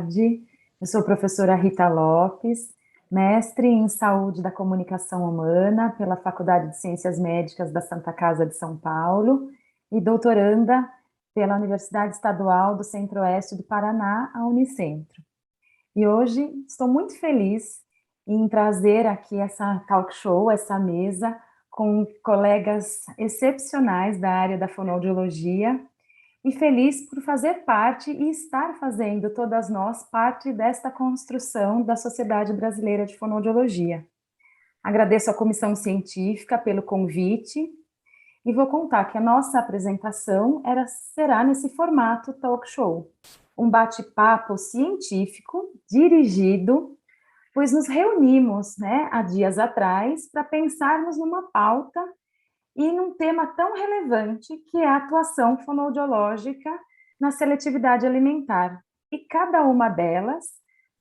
tarde. Eu sou a professora Rita Lopes, mestre em Saúde da Comunicação Humana pela Faculdade de Ciências Médicas da Santa Casa de São Paulo e doutoranda pela Universidade Estadual do Centro-Oeste do Paraná, a Unicentro. E hoje estou muito feliz em trazer aqui essa talk show, essa mesa, com colegas excepcionais da área da fonoaudiologia, e feliz por fazer parte e estar fazendo, todas nós, parte desta construção da Sociedade Brasileira de Fonoaudiologia. Agradeço à comissão científica pelo convite e vou contar que a nossa apresentação será nesse formato talk show, um bate-papo científico dirigido, pois nos reunimos, há dias atrás para pensarmos numa pauta e num tema tão relevante que é a atuação fonoaudiológica na seletividade alimentar. E cada uma delas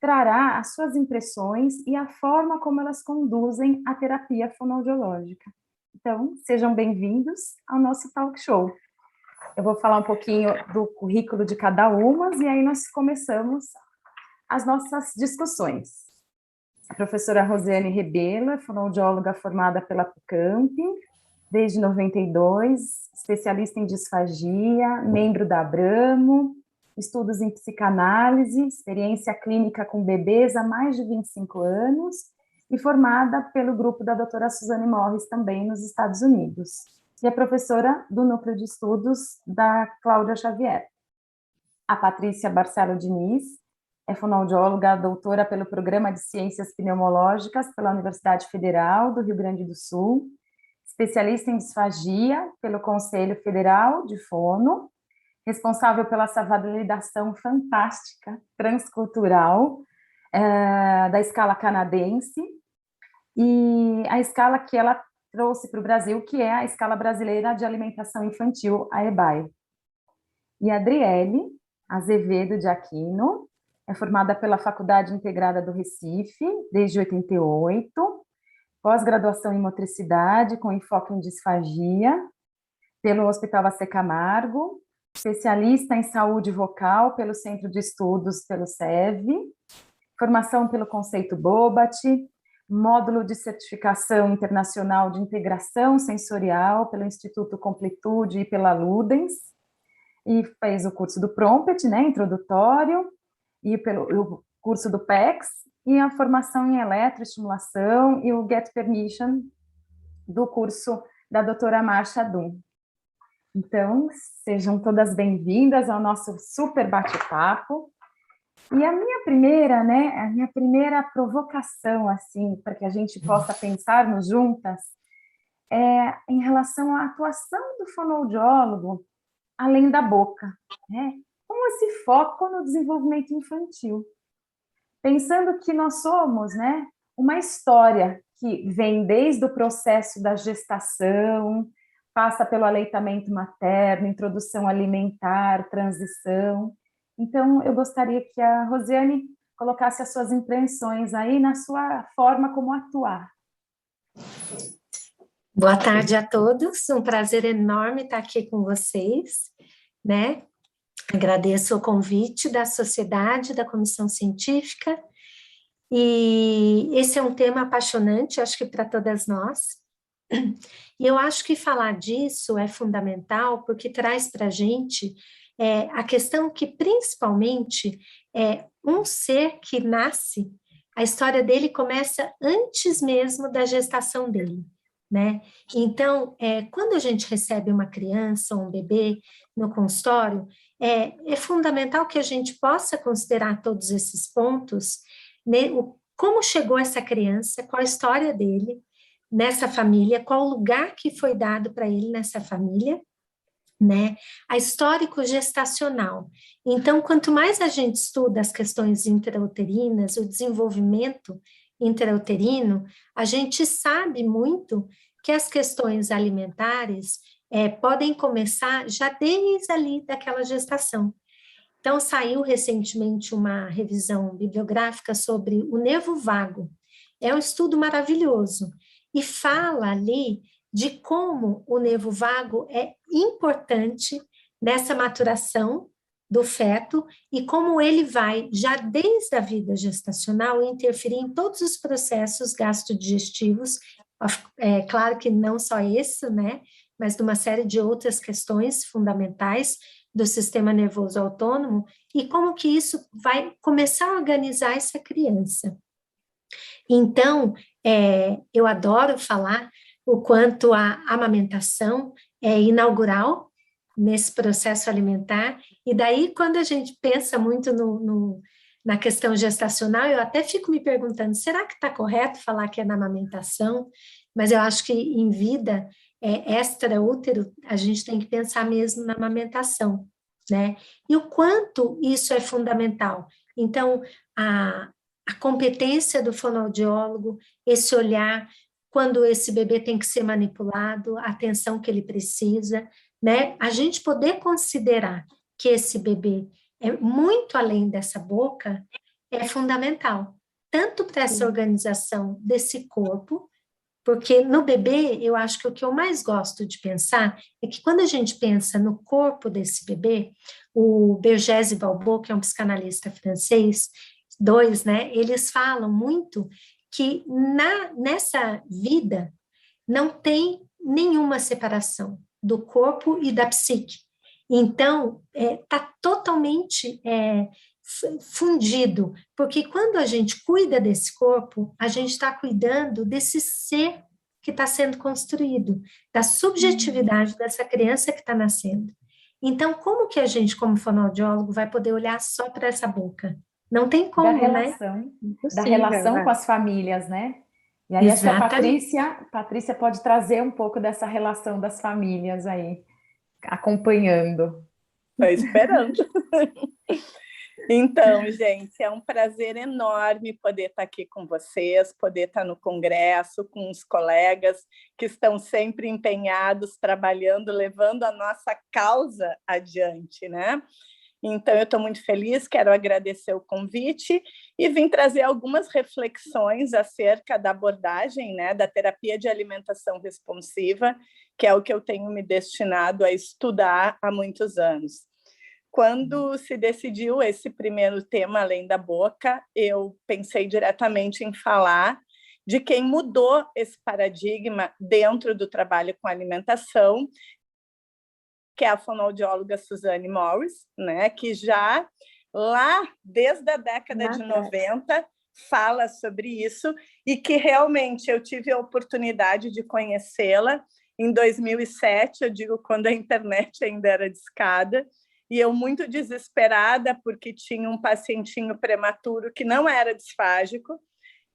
trará as suas impressões e a forma como elas conduzem a terapia fonoaudiológica. Então, sejam bem-vindos ao nosso talk show. Eu vou falar um pouquinho do currículo de cada uma e aí nós começamos as nossas discussões. A professora Rosiane Rebelo é fonoaudióloga formada pela PUCamp, desde 92, especialista em disfagia, membro da Abramo, estudos em psicanálise, experiência clínica com bebês há mais de 25 anos e formada pelo grupo da doutora Suzane Morris também nos Estados Unidos. E é professora do Núcleo de Estudos da Cláudia Xavier. A Patrícia Barcelo Diniz é fonoaudióloga, doutora pelo Programa de Ciências Pneumológicas pela Universidade Federal do Rio Grande do Sul, especialista em disfagia pelo Conselho Federal de Fono, responsável pela essa validação fantástica, transcultural, da escala canadense, e a escala que ela trouxe para o Brasil, que é a Escala Brasileira de Alimentação Infantil, a EBAI. E a Adriele Azevedo de Aquino é formada pela Faculdade Integrada do Recife, desde 88, pós-graduação em motricidade, com enfoque em disfagia, pelo Hospital AC Camargo, especialista em saúde vocal pelo Centro de Estudos, pelo SEV, formação pelo Conceito Bobat, módulo de certificação internacional de integração sensorial pelo Instituto Completude e pela Ludens, e fez o curso do Prompt, introdutório, e o curso do PECS, e a formação em eletroestimulação e o Get Permission do curso da doutora Marcia Dum. Então, sejam todas bem-vindas ao nosso super bate-papo. E a minha primeira provocação, assim, para que a gente possa pensarmos juntas, é em relação à atuação do fonoaudiólogo além da boca, com esse foco no desenvolvimento infantil. Pensando que nós somos, uma história que vem desde o processo da gestação, passa pelo aleitamento materno, introdução alimentar, transição. Então, eu gostaria que a Rosiane colocasse as suas impressões aí na sua forma como atuar. Boa tarde a todos, um prazer enorme estar aqui com vocês, Agradeço o convite da Sociedade, da Comissão Científica, e esse é um tema apaixonante, acho que para todas nós, e eu acho que falar disso é fundamental, porque traz para a gente a questão que, principalmente, um ser que nasce, a história dele começa antes mesmo da gestação dele, Então, quando a gente recebe uma criança ou um bebê no consultório, é fundamental que a gente possa considerar todos esses pontos, como chegou essa criança, qual a história dele nessa família, qual o lugar que foi dado para ele nessa família, a histórico gestacional. Então, quanto mais a gente estuda as questões intrauterinas, o desenvolvimento intrauterino, a gente sabe muito que as questões alimentares podem começar já desde ali daquela gestação. Então, saiu recentemente uma revisão bibliográfica sobre o nervo vago. É um estudo maravilhoso e fala ali de como o nervo vago é importante nessa maturação do feto e como ele vai, já desde a vida gestacional, interferir em todos os processos gastodigestivos, é claro que não só isso, né, mas de uma série de outras questões fundamentais do sistema nervoso autônomo, e como que isso vai começar a organizar essa criança. Então, eu adoro falar o quanto a amamentação é inaugural nesse processo alimentar, e daí quando a gente pensa muito na questão gestacional, eu até fico me perguntando, será que está correto falar que é na amamentação? Mas eu acho que em vida extraútero, a gente tem que pensar mesmo na amamentação, né? E o quanto isso é fundamental. Então, a competência do fonoaudiólogo, esse olhar quando esse bebê tem que ser manipulado, a atenção que ele precisa, né? A gente poder considerar que esse bebê é muito além dessa boca é fundamental, tanto para essa organização desse corpo, porque no bebê, eu acho que o que eu mais gosto de pensar é que quando a gente pensa no corpo desse bebê, o Bergès e Balbo, que é um psicanalista francês, dois, né, eles falam muito que nessa vida não tem nenhuma separação do corpo e da psique. Então, está totalmente fundido, porque quando a gente cuida desse corpo, a gente está cuidando desse ser que está sendo construído, da subjetividade dessa criança que está nascendo. Então, como que a gente, como fonoaudiólogo, vai poder olhar só para essa boca? Não tem Da como, né? relação, da Impossível, relação né? com as famílias, né? E aí acho que a Exatamente. Patrícia pode trazer um pouco dessa relação das famílias aí, acompanhando. Estou esperando. Então, gente, é um prazer enorme poder estar aqui com vocês, poder estar no congresso com os colegas que estão sempre empenhados, trabalhando, levando a nossa causa adiante, né? Então, eu estou muito feliz, quero agradecer o convite e vim trazer algumas reflexões acerca da abordagem, né, da terapia de alimentação responsiva, que é o que eu tenho me destinado a estudar há muitos anos. Quando se decidiu esse primeiro tema, Além da Boca, eu pensei diretamente em falar de quem mudou esse paradigma dentro do trabalho com alimentação, que é a fonoaudióloga Suzanne Morris, né, que já lá desde a década de 90 fala sobre isso e que realmente eu tive a oportunidade de conhecê-la em 2007, eu digo quando a internet ainda era discada, e eu muito desesperada porque tinha um pacientinho prematuro que não era disfágico,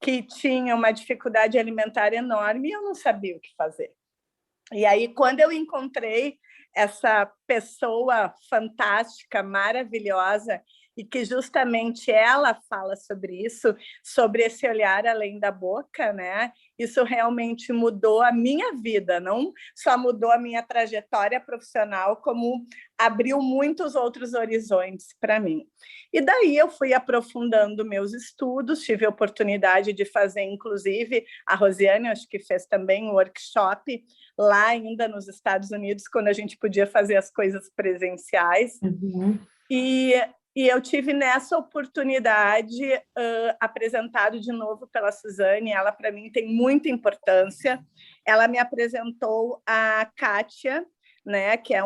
que tinha uma dificuldade alimentar enorme e eu não sabia o que fazer. E aí, quando eu encontrei essa pessoa fantástica, maravilhosa, e que justamente ela fala sobre isso, sobre esse olhar além da boca, né? Isso realmente mudou a minha vida, não só mudou a minha trajetória profissional, como abriu muitos outros horizontes para mim. E daí eu fui aprofundando meus estudos, tive a oportunidade de fazer, inclusive, a Rosiane, acho que fez também um workshop lá ainda nos Estados Unidos, quando a gente podia fazer as coisas presenciais. Uhum. E eu tive nessa oportunidade apresentado de novo pela Suzanne, ela para mim tem muita importância. Ela me apresentou a Kátia, né, que é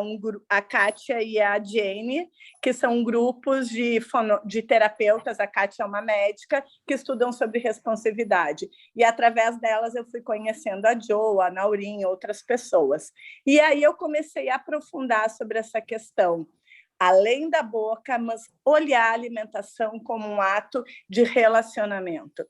a Kátia e a Jane, que são grupos de terapeutas. A Kátia é uma médica que estudam sobre responsividade. E através delas eu fui conhecendo a Jo, a Naurin e outras pessoas. E aí eu comecei a aprofundar sobre essa questão, além da boca, mas olhar a alimentação como um ato de relacionamento.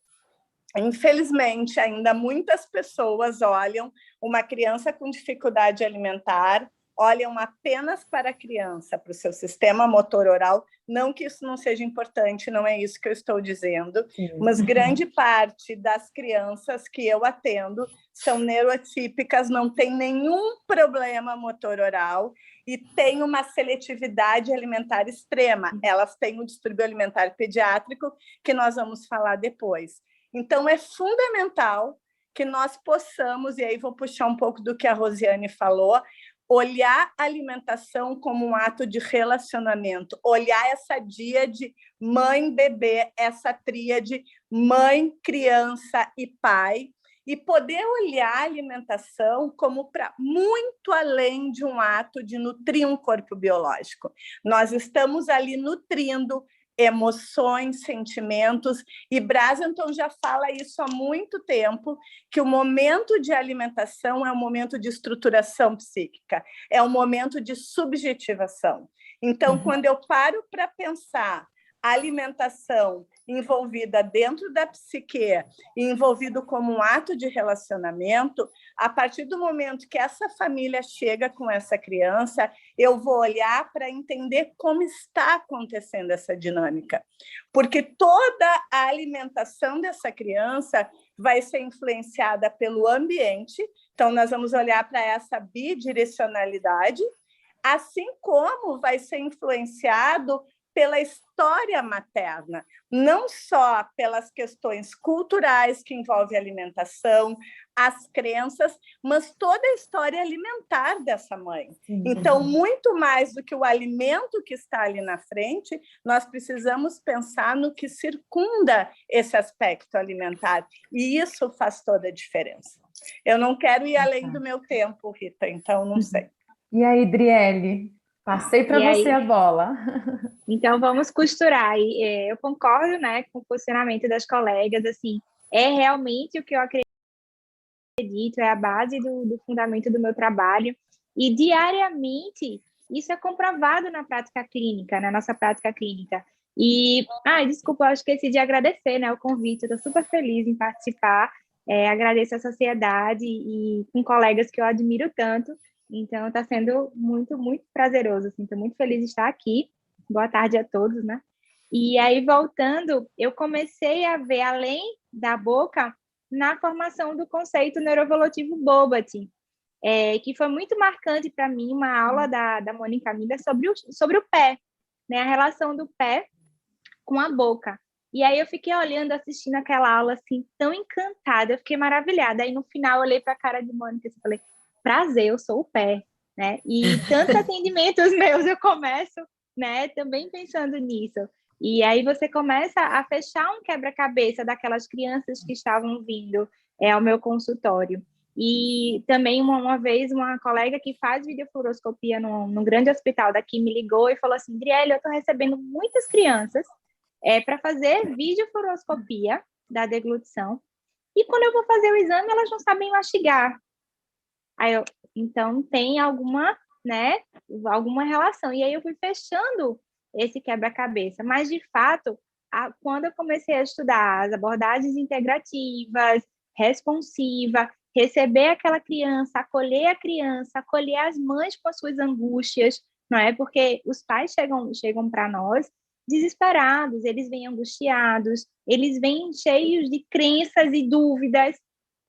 Infelizmente, ainda muitas pessoas olham uma criança com dificuldade alimentar, olham apenas para a criança, para o seu sistema motor oral. Não que isso não seja importante, não é isso que eu estou dizendo, mas grande parte das crianças que eu atendo são neurotípicas, não tem nenhum problema motor oral e têm uma seletividade alimentar extrema. Elas têm um distúrbio alimentar pediátrico, que nós vamos falar depois. Então, é fundamental que nós possamos, e aí vou puxar um pouco do que a Rosiane falou, olhar a alimentação como um ato de relacionamento, olhar essa díade mãe-bebê, essa tríade mãe, criança e pai, e poder olhar a alimentação como para muito além de um ato de nutrir um corpo biológico. Nós estamos ali nutrindo emoções, sentimentos, e Brazenton já fala isso há muito tempo, que o momento de alimentação é um momento de estruturação psíquica, é um momento de subjetivação. Então, quando eu paro para pensar a alimentação envolvida dentro da psique, envolvido como um ato de relacionamento, a partir do momento que essa família chega com essa criança, eu vou olhar para entender como está acontecendo essa dinâmica. Porque toda a alimentação dessa criança vai ser influenciada pelo ambiente, então nós vamos olhar para essa bidirecionalidade, assim como vai ser influenciado pela história materna, não só pelas questões culturais que envolvem a alimentação, as crenças, mas toda a história alimentar dessa mãe. Então, muito mais do que o alimento que está ali na frente, nós precisamos pensar no que circunda esse aspecto alimentar, e isso faz toda a diferença. Eu não quero ir além do meu tempo, Rita, então não sei. E aí, Driele? Passei para você a bola. Então, vamos costurar. Eu concordo, né, com o posicionamento das colegas, assim, é realmente o que eu acredito, é a base do fundamento do meu trabalho, e diariamente isso é comprovado na prática clínica, na nossa prática clínica. E, desculpa, eu esqueci de agradecer, né, o convite, eu estou super feliz em participar, agradeço a sociedade e com colegas que eu admiro tanto. Então, está sendo muito, muito prazeroso. Estou assim, muito feliz de estar aqui. Boa tarde a todos, né? E aí, voltando, eu comecei a ver, além da boca, na formação do conceito neuroevolutivo Bobat, que foi muito marcante para mim, uma aula da Mônica Mida sobre o pé, né? A relação do pé com a boca. E aí eu fiquei olhando, assistindo aquela aula, assim, tão encantada, eu fiquei maravilhada. Aí, no final, eu olhei para a cara de Mônica e falei, prazer, eu sou o pé, né? E tantos atendimentos meus eu começo, né, também pensando nisso. E aí você começa a fechar um quebra-cabeça daquelas crianças que estavam vindo ao meu consultório. E também, uma vez, uma colega que faz videofluoroscopia num grande hospital daqui me ligou e falou assim, Driele, eu estou recebendo muitas crianças para fazer videofluoroscopia da deglutição, e quando eu vou fazer o exame, elas não sabem mastigar. Aí então tem alguma, né, alguma relação. E aí eu fui fechando esse quebra-cabeça. Mas, de fato, quando eu comecei a estudar as abordagens integrativas, responsiva, receber aquela criança, acolher as mães com as suas angústias, não é? Porque os pais chegam para nós desesperados, eles vêm angustiados, eles vêm cheios de crenças e dúvidas,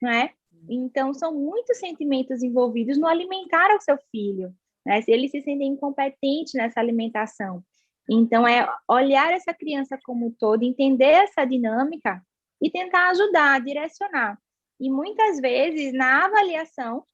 não é? Então, são muitos sentimentos envolvidos no alimentar o seu filho, né? Eles se sentem incompetentes nessa alimentação. Então, é olhar essa criança como um todo, entender essa dinâmica e tentar ajudar, direcionar. E muitas vezes, na avaliação,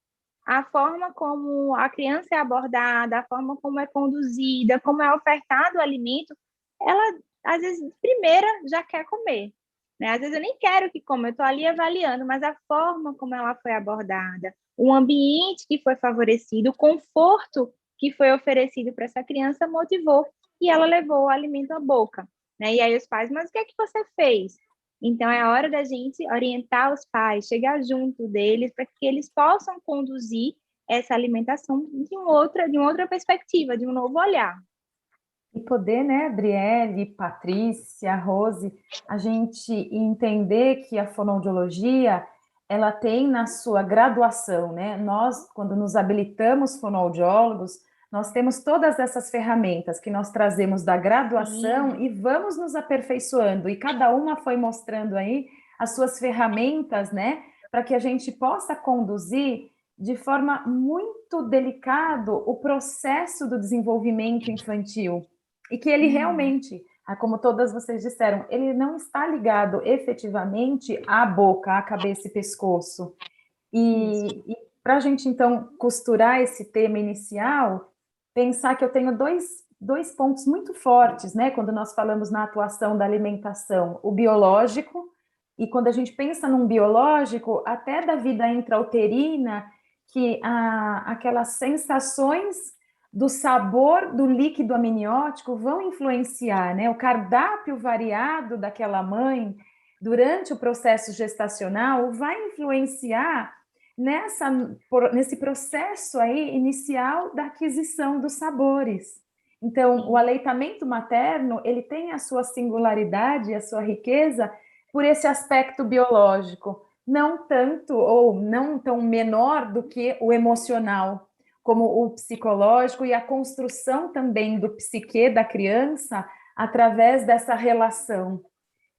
a forma como a criança é abordada, a forma como é conduzida, como é ofertado o alimento, ela, às vezes, de primeira, já quer comer. Né? Às vezes eu nem quero que coma, eu estou ali avaliando, mas a forma como ela foi abordada, o ambiente que foi favorecido, o conforto que foi oferecido para essa criança motivou e ela levou o alimento à boca. Né? E aí os pais, mas o que é que você fez? Então é hora da gente orientar os pais, chegar junto deles para que eles possam conduzir essa alimentação de uma outra perspectiva, de um novo olhar. E poder, né, Driele, Patrícia, Rose, a gente entender que a fonoaudiologia, ela tem na sua graduação, né? Nós, quando nos habilitamos fonoaudiólogos, nós temos todas essas ferramentas que nós trazemos da graduação e vamos nos aperfeiçoando. E cada uma foi mostrando aí as suas ferramentas, né? Para que a gente possa conduzir de forma muito delicado o processo do desenvolvimento infantil. E que ele realmente, como todas vocês disseram, ele não está ligado efetivamente à boca, à cabeça e pescoço. E para a gente, então, costurar esse tema inicial, pensar que eu tenho dois pontos muito fortes, né, quando nós falamos na atuação da alimentação, o biológico, e quando a gente pensa num biológico, até da vida intrauterina, que aquelas sensações do sabor do líquido amniótico vão influenciar, né, o cardápio variado daquela mãe durante o processo gestacional vai influenciar nesse processo aí inicial da aquisição dos sabores. Então, o aleitamento materno, ele tem a sua singularidade, a sua riqueza por esse aspecto biológico, não tanto ou não tão menor do que o emocional, como o psicológico e a construção também do psique da criança através dessa relação.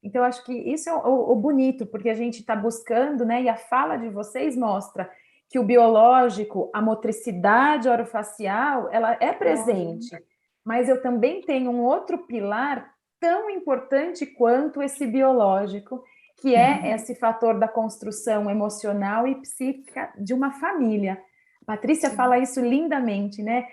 Então, eu acho que isso é o bonito, porque a gente está buscando, né? E a fala de vocês mostra que o biológico, a motricidade orofacial, ela é presente, mas eu também tenho um outro pilar tão importante quanto esse biológico, que é esse fator da construção emocional e psíquica de uma família. A Patrícia fala isso lindamente, né?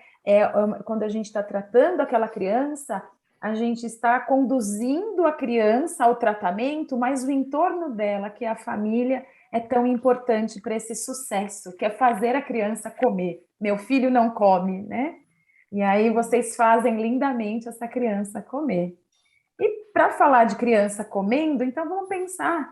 Quando a gente está tratando aquela criança, a gente está conduzindo a criança ao tratamento, mas o entorno dela, que é a família, é tão importante para esse sucesso, que é fazer a criança comer. Meu filho não come, né? E aí vocês fazem lindamente essa criança comer. E para falar de criança comendo, então vamos pensar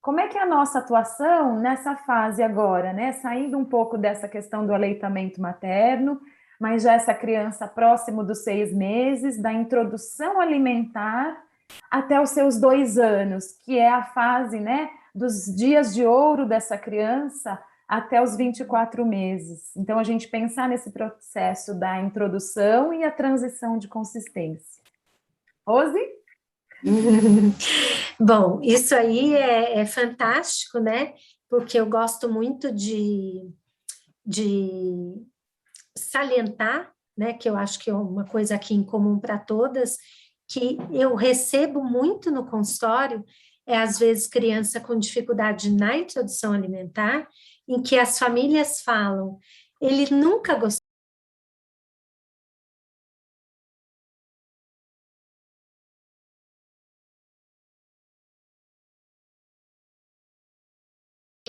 como é que é a nossa atuação nessa fase agora, né? Saindo um pouco dessa questão do aleitamento materno, mas já essa criança próximo dos 6 meses, da introdução alimentar até os seus 2 anos, que é a fase, né, dos dias de ouro dessa criança até os 24 meses. Então, a gente pensar nesse processo da introdução e a transição de consistência. Rose? Bom, isso aí é fantástico, né? Porque eu gosto muito de salientar, né, que eu acho que é uma coisa aqui em comum para todas, que eu recebo muito no consultório, às vezes criança com dificuldade na introdução alimentar, em que as famílias falam, ele nunca gostou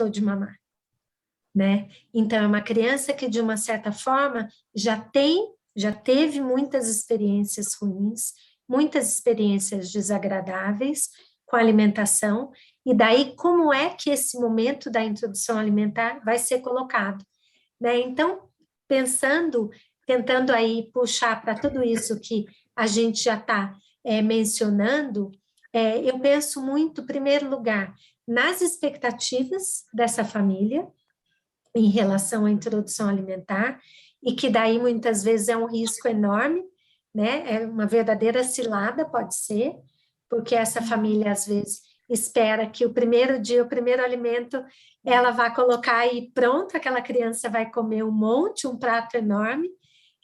de mamar, né? Então, é uma criança que, de uma certa forma, já teve muitas experiências ruins, muitas experiências desagradáveis com a alimentação, e daí como é que esse momento da introdução alimentar vai ser colocado, né? Então, tentando aí puxar para tudo isso que a gente já está mencionando, eu penso muito, em primeiro lugar, nas expectativas dessa família, em relação à introdução alimentar, e que daí muitas vezes é um risco enorme, né? É uma verdadeira cilada, pode ser, porque essa família às vezes espera que o primeiro dia, o primeiro alimento, ela vai colocar e pronto, aquela criança vai comer um prato enorme,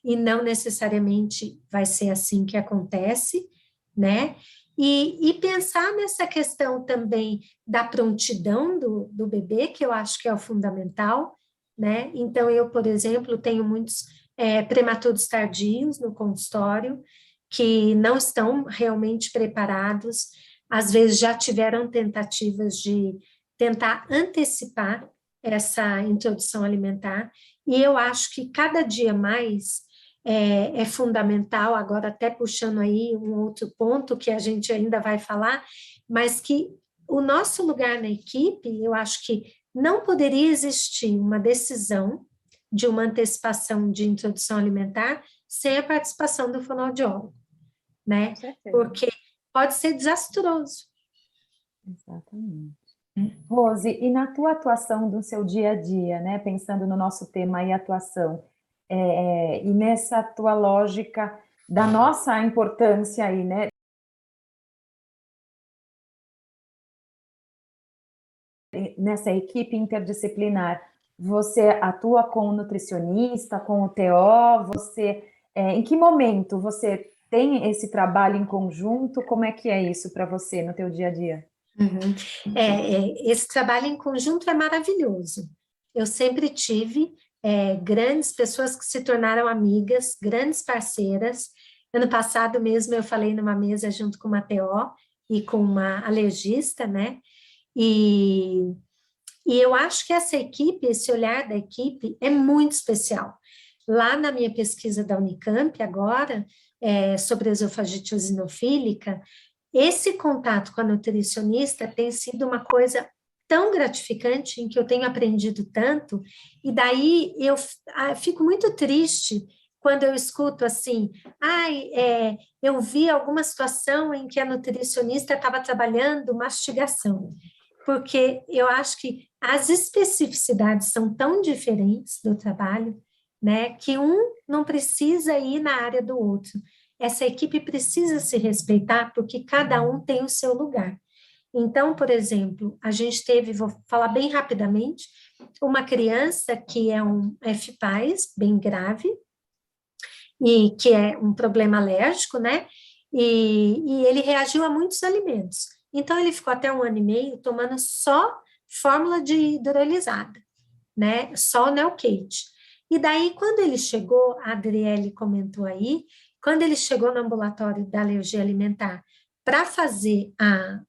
e não necessariamente vai ser assim que acontece, né? E pensar nessa questão também da prontidão do bebê, que eu acho que é o fundamental, né? Então, eu, por exemplo, tenho muitos prematuros tardios no consultório que não estão realmente preparados, às vezes já tiveram tentativas de tentar antecipar essa introdução alimentar, e eu acho que cada dia mais é fundamental, agora até puxando aí um outro ponto que a gente ainda vai falar, mas que o nosso lugar na equipe, eu acho que não poderia existir uma decisão de uma antecipação de introdução alimentar sem a participação do fonoaudiólogo, né? Porque pode ser desastroso. Exatamente. Rose, e na tua atuação do seu dia a dia, né, pensando no nosso tema aí, atuação, e nessa tua lógica da nossa importância aí, né, nessa equipe interdisciplinar, você atua com o nutricionista, com o TO, em que momento você tem esse trabalho em conjunto? Como é que é isso para você no teu dia a dia? Esse trabalho em conjunto é maravilhoso, eu sempre tive grandes pessoas que se tornaram amigas, grandes parceiras. Ano passado mesmo eu falei numa mesa junto com uma TO e com uma alergista, né? E eu acho que essa equipe, esse olhar da equipe é muito especial. Lá na minha pesquisa da Unicamp, agora, sobre esofagite eosinofílica, esse contato com a nutricionista tem sido uma coisa tão gratificante, em que eu tenho aprendido tanto, e daí eu fico muito triste quando eu escuto assim, eu vi alguma situação em que a nutricionista estava trabalhando mastigação, porque eu acho que as especificidades são tão diferentes do trabalho, né, que um não precisa ir na área do outro. Essa equipe precisa se respeitar, porque cada um tem o seu lugar. Então, por exemplo, a gente teve, vou falar bem rapidamente, uma criança que é um FPAS bem grave, e que é um problema alérgico, né? E ele reagiu a muitos alimentos. Então, ele ficou até 1 ano e meio tomando só fórmula de hidrolisada, né? Só o Nelcate. E daí, quando ele chegou, a Adriele comentou aí, quando ele chegou no ambulatório da alergia alimentar para fazer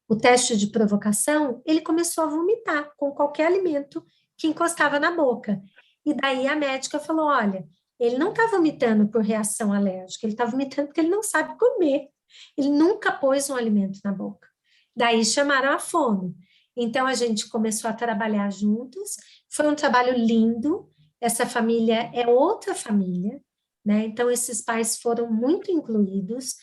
o teste de provocação, ele começou a vomitar com qualquer alimento que encostava na boca. E daí a médica falou, olha, ele não está vomitando por reação alérgica, ele está vomitando porque ele não sabe comer. Ele nunca pôs um alimento na boca. Daí chamaram a fono. Então, a gente começou a trabalhar juntos. Foi um trabalho lindo. Essa família é outra família, né? Então, esses pais foram muito incluídos.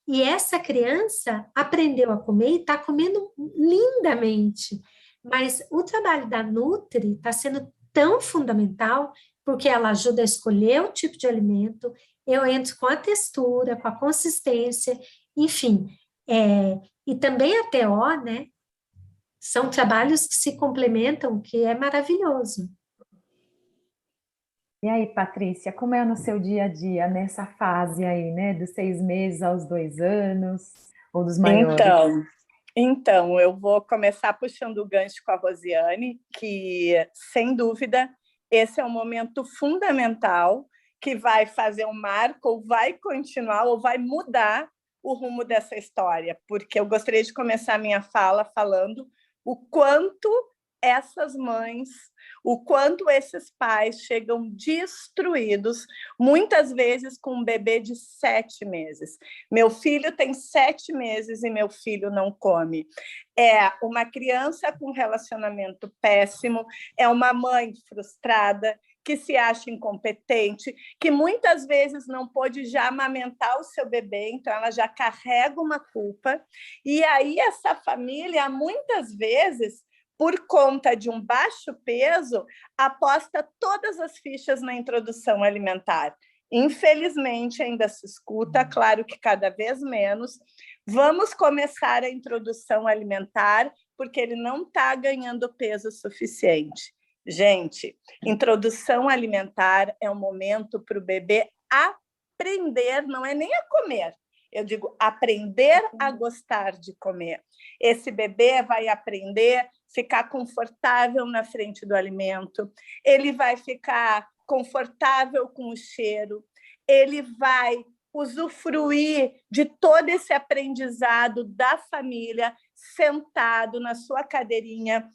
E essa criança aprendeu a comer e está comendo lindamente. Mas o trabalho da Nutri está sendo tão fundamental, porque ela ajuda a escolher o tipo de alimento, eu entro com a textura, com a consistência, enfim. E também a TO, né? São trabalhos que se complementam, que é maravilhoso. E aí, Patrícia, como é no seu dia a dia, nessa fase aí, né, dos 6 meses aos 2 anos, ou dos maiores? Então, eu vou começar puxando o gancho com a Rosiane, que, sem dúvida, esse é um momento fundamental que vai fazer um marco, ou vai continuar, ou vai mudar o rumo dessa história, porque eu gostaria de começar a minha fala falando o quanto essas mães, o quanto esses pais chegam destruídos, muitas vezes com um bebê de 7 meses. Meu filho tem 7 meses e meu filho não come. É uma criança com relacionamento péssimo, é uma mãe frustrada, que se acha incompetente, que muitas vezes não pôde já amamentar o seu bebê, então ela já carrega uma culpa. E aí essa família, muitas vezes, por conta de um baixo peso, aposta todas as fichas na introdução alimentar. Infelizmente, ainda se escuta, claro que cada vez menos. Vamos começar a introdução alimentar, porque ele não está ganhando peso suficiente. Gente, introdução alimentar é um momento para o bebê aprender, não é nem a comer. Eu digo, aprender a gostar de comer. Esse bebê vai aprender a ficar confortável na frente do alimento, ele vai ficar confortável com o cheiro, ele vai usufruir de todo esse aprendizado da família, sentado na sua cadeirinha,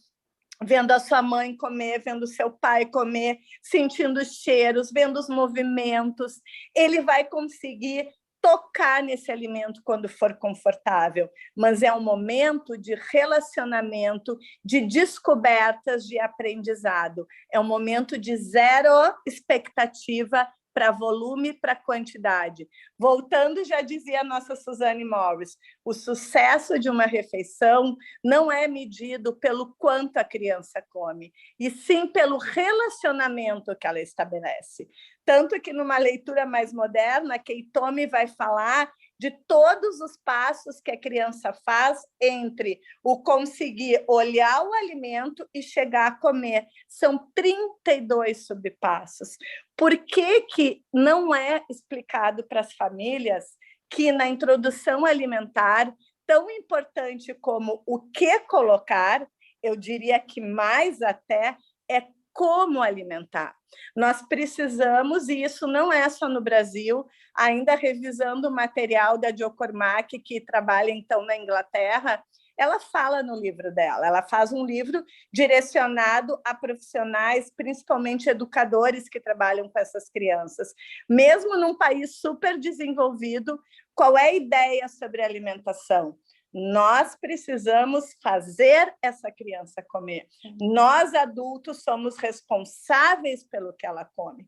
vendo a sua mãe comer, vendo o seu pai comer, sentindo os cheiros, vendo os movimentos. Ele vai conseguir tocar nesse alimento quando for confortável, mas é um momento de relacionamento, de descobertas, de aprendizado. É um momento de zero expectativa para volume, para quantidade. Voltando, já dizia a nossa Suzanne Morris, o sucesso de uma refeição não é medido pelo quanto a criança come, e sim pelo relacionamento que ela estabelece. Tanto que, numa leitura mais moderna, Keitomi vai falar de todos os passos que a criança faz entre o conseguir olhar o alimento e chegar a comer. São 32 subpassos. Por que não é explicado para as famílias que na introdução alimentar, tão importante como o que colocar, eu diria que mais até é como alimentar. Nós precisamos, e isso não é só no Brasil, ainda revisando o material da Jo Cormack, que trabalha então na Inglaterra, ela fala no livro dela, ela faz um livro direcionado a profissionais, principalmente educadores que trabalham com essas crianças. Mesmo num país super desenvolvido, qual é a ideia sobre alimentação? Nós precisamos fazer essa criança comer. Nós, adultos, somos responsáveis pelo que ela come.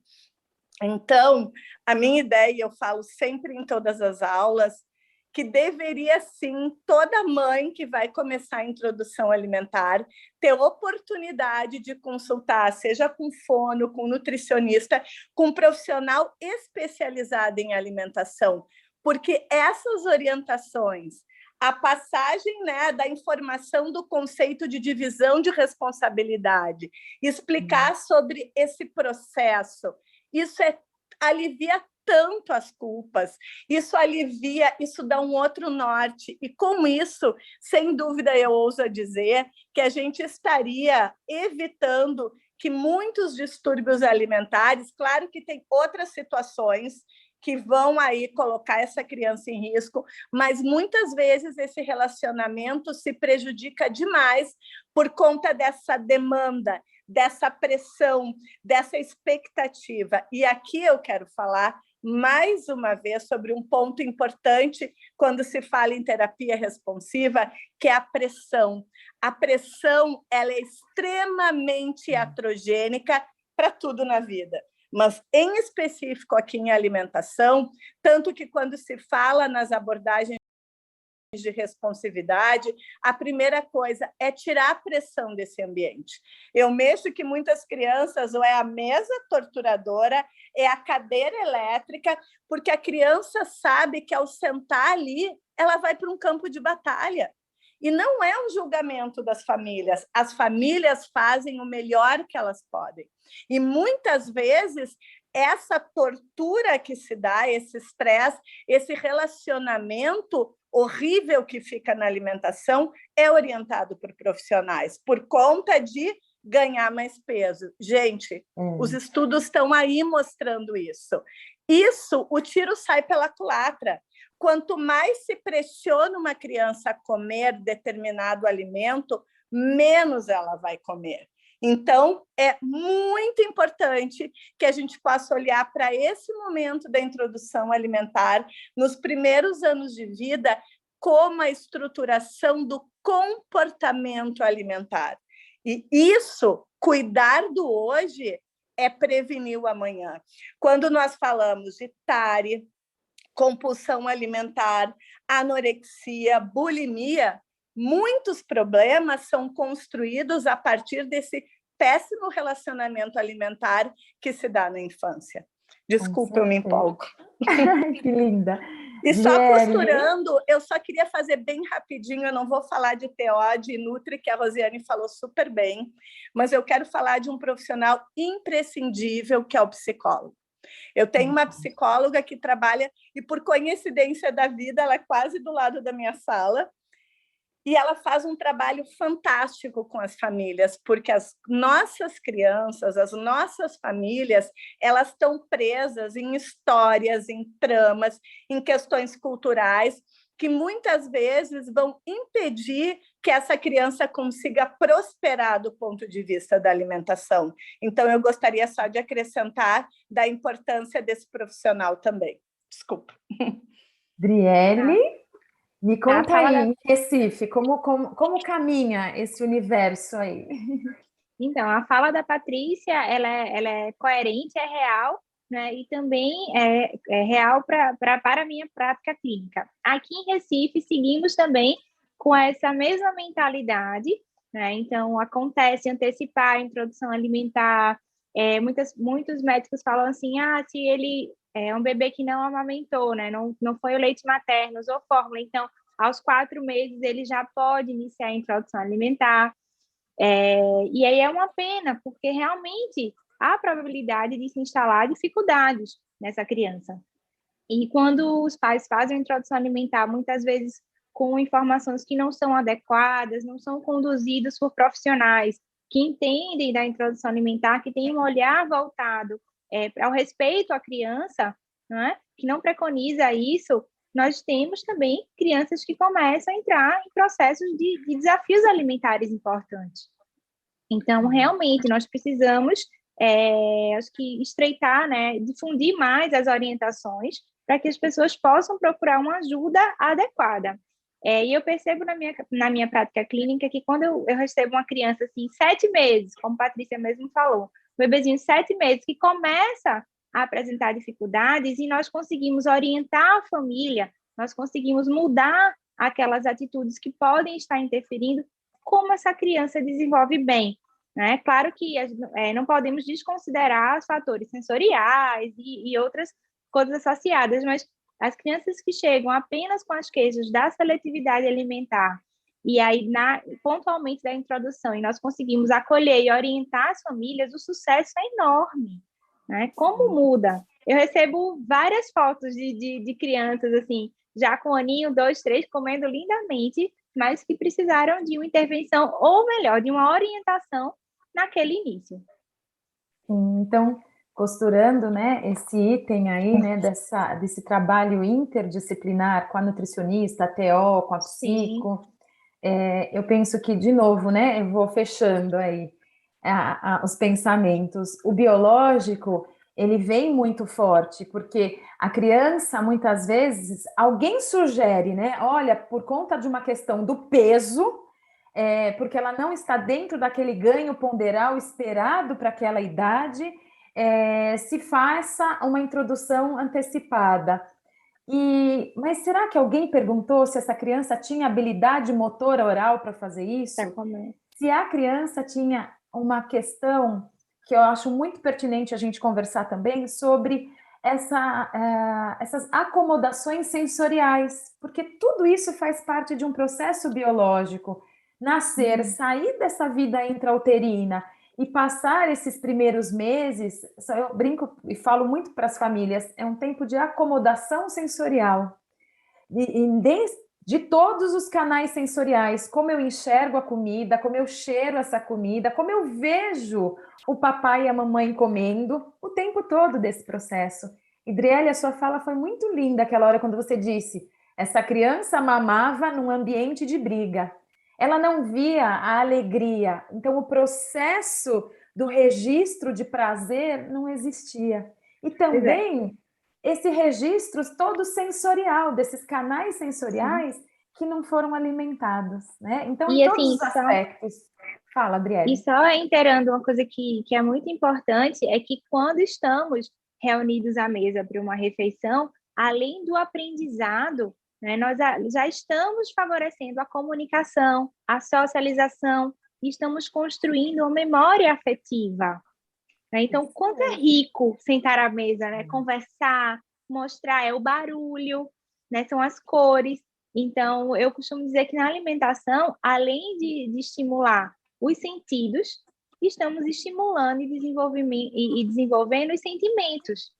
Então, a minha ideia, eu falo sempre em todas as aulas, que deveria, sim, toda mãe que vai começar a introdução alimentar ter oportunidade de consultar, seja com fono, com nutricionista, com um profissional especializado em alimentação, porque essas orientações, a passagem, né, da informação do conceito de divisão de responsabilidade, explicar sobre esse processo, isso alivia tanto as culpas, isso alivia, isso dá um outro norte, e com isso, sem dúvida, eu ouso dizer que a gente estaria evitando que muitos distúrbios alimentares, claro que tem outras situações que vão aí colocar essa criança em risco, mas muitas vezes esse relacionamento se prejudica demais por conta dessa demanda, dessa pressão, dessa expectativa. E aqui eu quero falar mais uma vez sobre um ponto importante quando se fala em terapia responsiva, que é a pressão. A pressão, ela é extremamente iatrogênica para tudo na vida, mas em específico aqui em alimentação, tanto que quando se fala nas abordagens de responsividade, a primeira coisa é tirar a pressão desse ambiente. Eu mexo que muitas crianças, ou é a mesa torturadora, é a cadeira elétrica, porque a criança sabe que ao sentar ali, ela vai para um campo de batalha. E não é um julgamento das famílias. As famílias fazem o melhor que elas podem. E muitas vezes essa tortura que se dá, esse estresse, esse relacionamento horrível que fica na alimentação é orientado por profissionais, por conta de ganhar mais peso. Gente, os estudos estão aí mostrando isso. Isso, o tiro sai pela culatra. Quanto mais se pressiona uma criança a comer determinado alimento, menos ela vai comer. Então, é muito importante que a gente possa olhar para esse momento da introdução alimentar, nos primeiros anos de vida, como a estruturação do comportamento alimentar. E isso, cuidar do hoje, é prevenir o amanhã. Quando nós falamos de TARI, compulsão alimentar, anorexia, bulimia, muitos problemas são construídos a partir desse péssimo relacionamento alimentar que se dá na infância. Desculpa, eu me empolgo. Que linda. E só costurando, eu só queria fazer bem rapidinho, eu não vou falar de TO, de Nutri, que a Rosiane falou super bem, mas eu quero falar de um profissional imprescindível, que é o psicólogo. Eu tenho uma psicóloga que trabalha, e por coincidência da vida, ela é quase do lado da minha sala, e ela faz um trabalho fantástico com as famílias, porque as nossas crianças, as nossas famílias, elas estão presas em histórias, em tramas, em questões culturais, que muitas vezes vão impedir que essa criança consiga prosperar do ponto de vista da alimentação. Então, eu gostaria só de acrescentar da importância desse profissional também. Desculpa. Driele, me conta aí, em Recife, como caminha esse universo aí? Então, a fala da Patrícia, ela é coerente, é real, né? E também é real para a minha prática clínica. Aqui em Recife, seguimos também com essa mesma mentalidade, né? Então, acontece antecipar a introdução alimentar. Muitos médicos falam assim, se ele é um bebê que não amamentou, né? Não foi o leite materno, usou fórmula, então, aos 4 meses, ele já pode iniciar a introdução alimentar. E aí é uma pena, porque realmente há a probabilidade de se instalar dificuldades nessa criança. E quando os pais fazem a introdução alimentar, muitas vezes com informações que não são adequadas, não são conduzidas por profissionais, que entendem da introdução alimentar, que têm um olhar voltado para o respeito à criança, não é? Que não preconiza isso, nós temos também crianças que começam a entrar em processos de desafios alimentares importantes. Então, realmente, nós precisamos, acho que, estreitar, né, difundir mais as orientações para que as pessoas possam procurar uma ajuda adequada. E eu percebo na minha prática clínica que quando eu recebo uma criança, assim, 7 meses, como a Patrícia mesmo falou, um bebezinho de 7 meses, que começa a apresentar dificuldades e nós conseguimos orientar a família, nós conseguimos mudar aquelas atitudes que podem estar interferindo, como essa criança desenvolve bem, né? Claro que não podemos desconsiderar os fatores sensoriais e outras coisas associadas, mas as crianças que chegam apenas com as queixas da seletividade alimentar e aí pontualmente da introdução, e nós conseguimos acolher e orientar as famílias, o sucesso é enorme, né? Como muda? Eu recebo várias fotos de crianças, assim, já com 1 aninho, 2, 3, comendo lindamente, mas que precisaram de uma intervenção, ou melhor, de uma orientação naquele início. Então, costurando, né, esse item aí, né, desse trabalho interdisciplinar com a nutricionista, a TO, com a psico, eu penso que, de novo, né, eu vou fechando aí os pensamentos. O biológico, ele vem muito forte, porque a criança, muitas vezes, alguém sugere, né, olha, por conta de uma questão do peso, porque ela não está dentro daquele ganho ponderal esperado para aquela idade, se faça uma introdução antecipada. Mas será que alguém perguntou se essa criança tinha habilidade motora oral para fazer isso? Se a criança tinha uma questão que eu acho muito pertinente a gente conversar também sobre essas acomodações sensoriais, porque tudo isso faz parte de um processo biológico. Nascer, sair dessa vida intrauterina e passar esses primeiros meses, eu brinco e falo muito para as famílias, é um tempo de acomodação sensorial, de todos os canais sensoriais, como eu enxergo a comida, como eu cheiro essa comida, como eu vejo o papai e a mamãe comendo, o tempo todo desse processo. Idriele, a sua fala foi muito linda aquela hora quando você disse, essa criança mamava num ambiente de briga. Ela não via a alegria, então o processo do registro de prazer não existia. E também esse registro todo sensorial, desses canais sensoriais que não foram alimentados, né? Então, em todos os aspectos. Fala, Adriele. E só inteirando uma coisa que é muito importante, é que quando estamos reunidos à mesa para uma refeição, além do aprendizado, né, nós já estamos favorecendo a comunicação, a socialização, e estamos construindo uma memória afetiva. Né? Então, quanto é rico sentar à mesa, né? Conversar, mostrar, o barulho, né? São as cores. Então, eu costumo dizer que na alimentação, além de estimular os sentidos, estamos estimulando e desenvolvendo os sentimentos.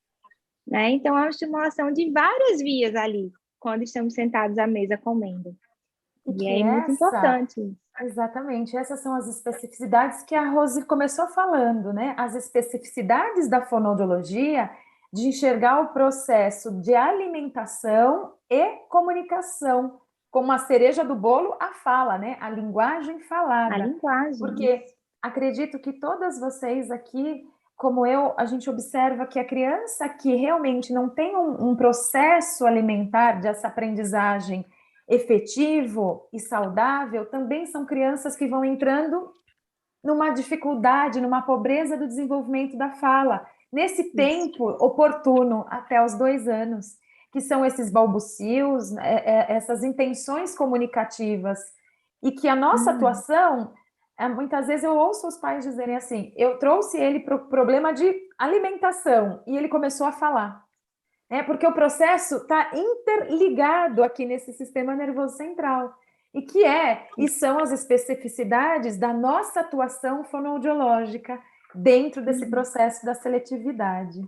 Né? Então, é uma estimulação de várias vias ali, quando estamos sentados à mesa comendo. E é muito importante. Exatamente, essas são as especificidades que a Rose começou falando, né? As especificidades da fonoaudiologia de enxergar o processo de alimentação e comunicação, como a cereja do bolo, a fala, né? A linguagem falada. A linguagem. Porque acredito que todas vocês aqui, como eu, a gente observa que a criança que realmente não tem um processo alimentar dessa aprendizagem efetivo e saudável, também são crianças que vão entrando numa dificuldade, numa pobreza do desenvolvimento da fala, nesse tempo oportuno, até os 2 anos, que são esses balbucios, essas intenções comunicativas, e que a nossa atuação, muitas vezes eu ouço os pais dizerem assim, eu trouxe ele para o problema de alimentação, e ele começou a falar. Porque o processo está interligado aqui nesse sistema nervoso central, e são as especificidades da nossa atuação fonoaudiológica dentro desse processo da seletividade.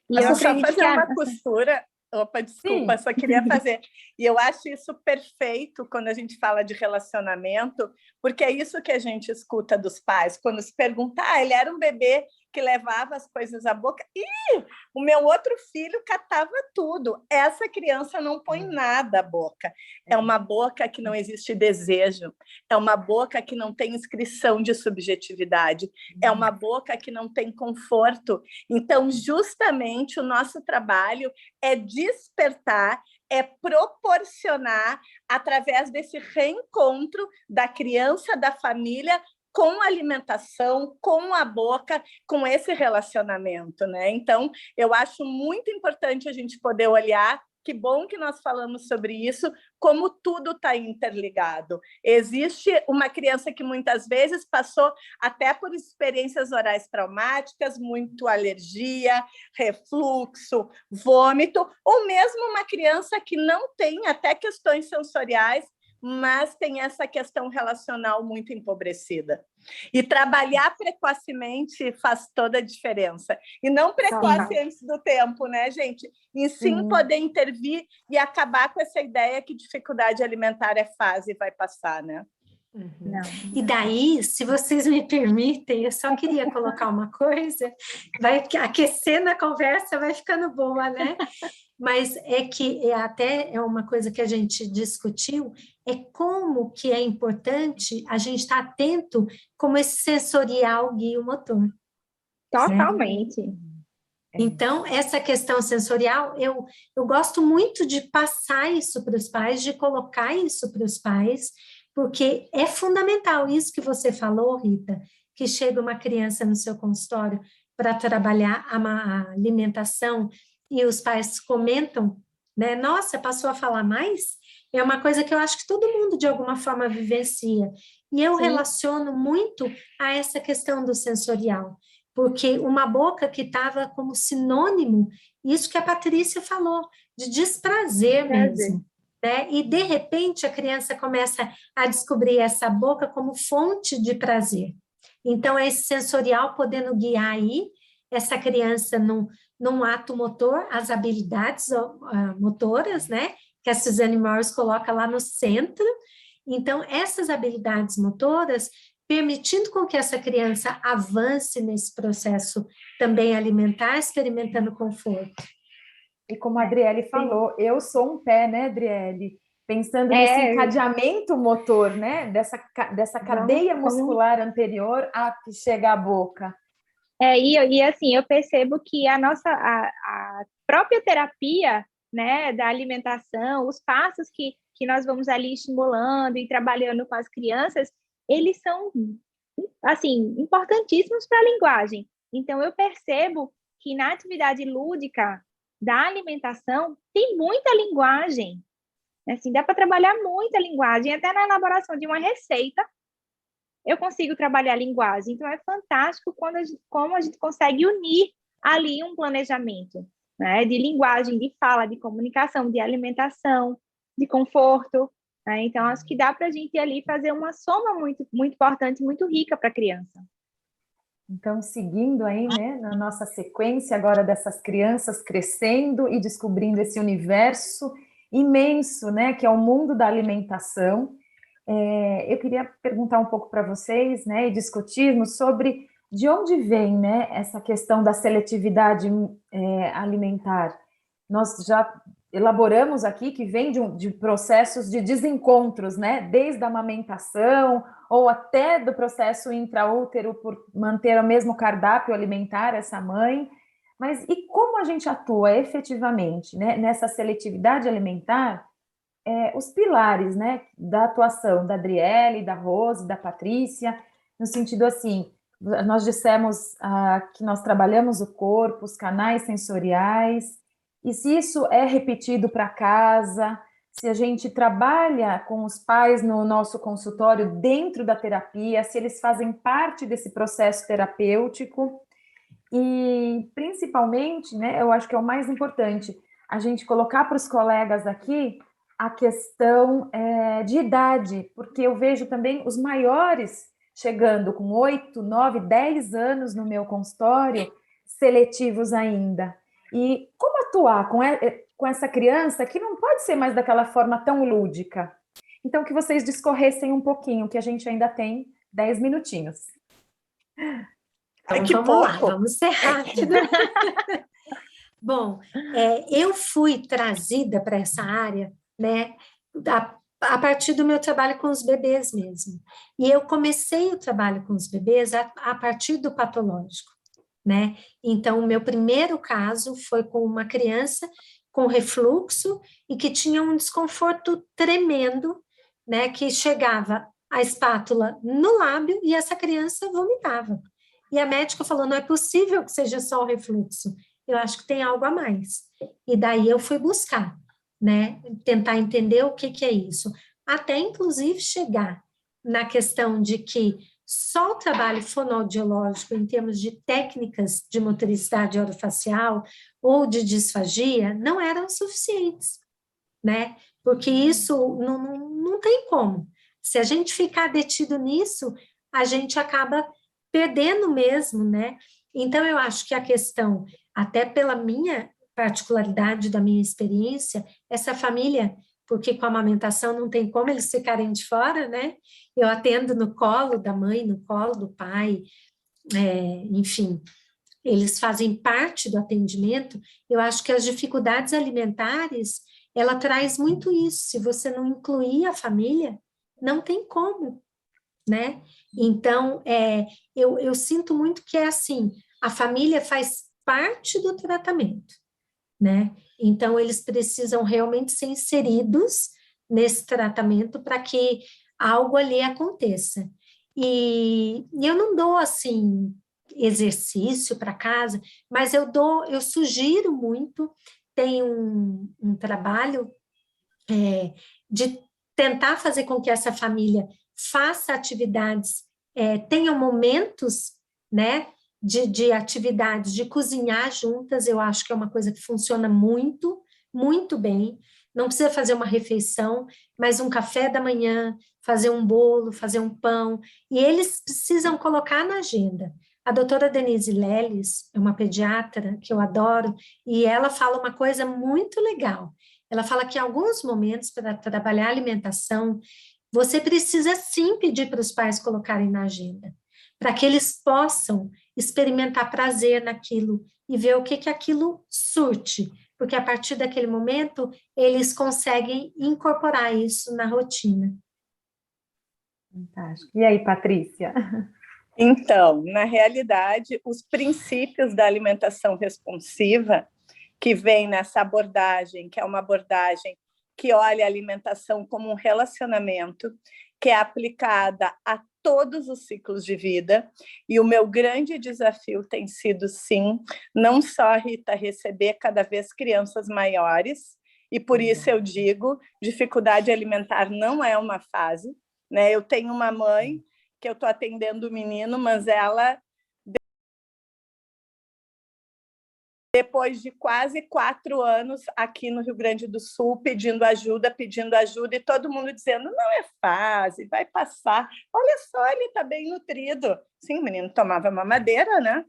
E eu só fazer uma costura Opa, desculpa, Sim. só queria fazer. E eu acho isso perfeito quando a gente fala de relacionamento, porque é isso que a gente escuta dos pais, quando se pergunta, ele era um bebê que levava as coisas à boca. Ih, o meu outro filho catava tudo. Essa criança não põe nada à boca. É uma boca que não existe desejo, é uma boca que não tem inscrição de subjetividade, é uma boca que não tem conforto. Então, justamente, o nosso trabalho é despertar, é proporcionar, através desse reencontro da criança, da família, com a alimentação, com a boca, com esse relacionamento, né? Então, eu acho muito importante a gente poder olhar, que bom que nós falamos sobre isso, como tudo está interligado. Existe uma criança que muitas vezes passou até por experiências orais traumáticas, muito alergia, refluxo, vômito, ou mesmo uma criança que não tem até questões sensoriais, mas tem essa questão relacional muito empobrecida. E trabalhar precocemente faz toda a diferença. E não precoce antes do tempo, né, gente? E sim poder intervir e acabar com essa ideia que dificuldade alimentar é fase e vai passar, né? Não. E daí, se vocês me permitem, eu só queria colocar uma coisa, vai aquecendo a conversa, vai ficando boa, né? Mas é que até é uma coisa que a gente discutiu, é como que é importante a gente estar atento como esse sensorial guia o motor. Totalmente. Então, essa questão sensorial, eu gosto muito de passar isso para os pais, de colocar isso para os pais, porque é fundamental isso que você falou, Rita, que chega uma criança no seu consultório para trabalhar a alimentação e os pais comentam, né? Nossa, passou a falar mais? É uma coisa que eu acho que todo mundo, de alguma forma, vivencia. E eu relaciono muito a essa questão do sensorial, porque uma boca que estava como sinônimo, isso que a Patrícia falou, de desprazer mesmo. Né? E, de repente, a criança começa a descobrir essa boca como fonte de prazer. Então, é esse sensorial podendo guiar aí essa criança num ato motor, as habilidades motoras, né? Que a Suzanne Morris coloca lá no centro. Então, essas habilidades motoras, permitindo com que essa criança avance nesse processo também alimentar, experimentando conforto. E como a Adriele falou, eu sou um pé, né, Adriele? Pensando nesse encadeamento motor, né? Dessa cadeia muscular anterior a que chega à boca. E assim, eu percebo que a própria terapia, né, da alimentação, os passos que nós vamos ali estimulando e trabalhando com as crianças, eles são, assim, importantíssimos para a linguagem. Então, eu percebo que na atividade lúdica da alimentação tem muita linguagem. Assim, dá para trabalhar muita linguagem, até na elaboração de uma receita, eu consigo trabalhar a linguagem. Então, é fantástico como a gente consegue unir ali um planejamento, né, de linguagem, de fala, de comunicação, de alimentação, de conforto. Né? Então, acho que dá para a gente ali fazer uma soma muito, muito importante, muito rica para a criança. Então, seguindo aí, né, na nossa sequência agora dessas crianças crescendo e descobrindo esse universo imenso, né, que é o mundo da alimentação, eu queria perguntar um pouco para vocês, né, e discutirmos sobre de onde vem, né, essa questão da seletividade alimentar. Nós já elaboramos aqui que vem de processos de desencontros, né, desde a amamentação ou até do processo intraútero por manter o mesmo cardápio alimentar essa mãe. Mas e como a gente atua efetivamente, né, nessa seletividade alimentar? Os pilares, né, da atuação da Adriele, da Rose, da Patrícia, no sentido assim, nós dissemos que nós trabalhamos o corpo, os canais sensoriais, e se isso é repetido para casa, se a gente trabalha com os pais no nosso consultório dentro da terapia, se eles fazem parte desse processo terapêutico, e principalmente, né, eu acho que é o mais importante, a gente colocar para os colegas aqui a questão de idade, porque eu vejo também os maiores chegando com 8, 9, 10 anos no meu consultório, seletivos ainda. E como atuar com essa criança que não pode ser mais daquela forma tão lúdica. Então, que vocês discorressem um pouquinho, que a gente ainda tem 10 minutinhos. Então, que vamos pouco. lá, vamos ser rápido. Bom, eu fui trazida para essa área, né, a partir do meu trabalho com os bebês mesmo. E eu comecei o trabalho com os bebês a partir do patológico, né? Então, o meu primeiro caso foi com uma criança com refluxo e que tinha um desconforto tremendo, né, que chegava a espátula no lábio e essa criança vomitava. E a médica falou, não é possível que seja só o refluxo, eu acho que tem algo a mais. E daí eu fui buscar, né, tentar entender o que é isso, até inclusive chegar na questão de que só o trabalho fonoaudiológico em termos de técnicas de motricidade orofacial ou de disfagia não eram suficientes, né, porque isso não tem como. Se a gente ficar detido nisso, a gente acaba perdendo mesmo, né? Então, eu acho que a questão, até pela minha particularidade da minha experiência, essa família, porque com a amamentação não tem como eles ficarem de fora, né? Eu atendo no colo da mãe, no colo do pai, enfim, eles fazem parte do atendimento. Eu acho que as dificuldades alimentares, ela traz muito isso. Se você não incluir a família, não tem como, né? Então, eu sinto muito que é assim, a família faz parte do tratamento, né? Então, eles precisam realmente ser inseridos nesse tratamento para que algo ali aconteça. E eu não dou, assim, exercício para casa, mas eu sugiro muito, tem um trabalho de tentar fazer com que essa família faça atividades, tenham momentos, né, de atividades, de cozinhar juntas. Eu acho que é uma coisa que funciona muito, muito bem. Não precisa fazer uma refeição, mas um café da manhã, fazer um bolo, fazer um pão, e eles precisam colocar na agenda. A doutora Denise Leles é uma pediatra que eu adoro, e ela fala uma coisa muito legal. Ela fala que em alguns momentos, para trabalhar a alimentação, você precisa sim pedir para os pais colocarem na agenda, para que eles possam experimentar prazer naquilo e ver o que aquilo surte, porque a partir daquele momento eles conseguem incorporar isso na rotina. Fantástico. E aí, Patrícia? Então, na realidade, os princípios da alimentação responsiva, que vem nessa abordagem, que é uma abordagem que olha a alimentação como um relacionamento, que é aplicada a todos os ciclos de vida, e o meu grande desafio tem sido, sim, não só, Rita, receber cada vez crianças maiores, e por isso eu digo, dificuldade alimentar não é uma fase, né? Eu tenho uma mãe que eu estou atendendo o menino, mas ela, depois de quase 4 anos aqui no Rio Grande do Sul, pedindo ajuda, e todo mundo dizendo, não é fase, vai passar. Olha só, ele está bem nutrido. Sim, o menino tomava mamadeira, né?